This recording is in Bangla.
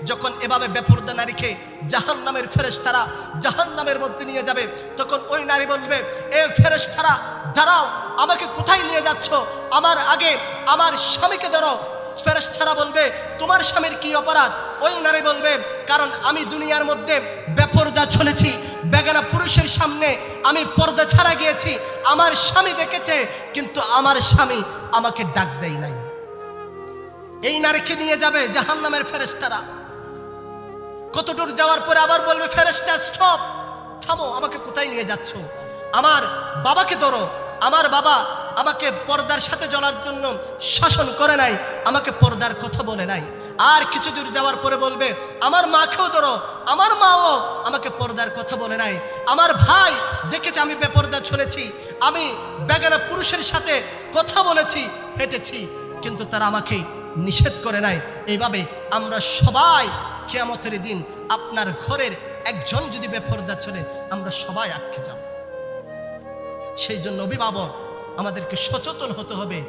যখন এভাবে বেপরদা নারীকে জাহান্নামের ফেরেশতারা জাহান্নামের মধ্যে নিয়ে যাবে, তখন ওই নারী বলবে, এ ফেরেশতারা দাঁড়াও, আমাকে কোথায় নিয়ে যাচ্ছ? আমার আগে আমার স্বামীকে ধরো। ফেরেশতারা বলবে, তোমার স্বামীর কি অপরাধ? ওই নারী বলবে, কারণ আমি দুনিয়ার মধ্যে বেপরদা চলেছি, বেগানা পুরুষের সামনে আমি পর্দা ছাড়া গিয়েছি, আমার স্বামী দেখেছে কিন্তু আমার স্বামী আমাকে ডাক দেয় নাই। এই নারীকে নিয়ে যাবে জাহান্নামের ফেরেশতারা। কত দূর যাওয়ার পরে আবার বলবে, ফেরেশতা স্টপ, থামো, আমাকে কোথায় নিয়ে যাচ্ছ? আমার বাবাকে ধরো, আমার বাবা আমাকে পর্দার সাথে চলার জন্য শাসন করে নাই, আমাকে পর্দার কথা বলে নাই। আর কিছু দূর যাওয়ার পরে বলবে, আমার মাকেও ধরো, আমার মাও আমাকে পর্দার কথা বলে নাই। আমার ভাই দেখেছে আমি বেপর্দা চলেছি, আমি বেগানা পুরুষের সাথে কথা বলেছি, হেঁটেছি, কিন্তু তারা আমাকে নিষেধ করে নাই। এইভাবে আমরা সবাই কিয়ামতের দিন আপনার ঘরের একজন যদি বেপর্দা চলে, আমরা সবাই আটকে যাব। সেই জন্য অভিভাবক আমাদেরকে সচেতন হতে হবে।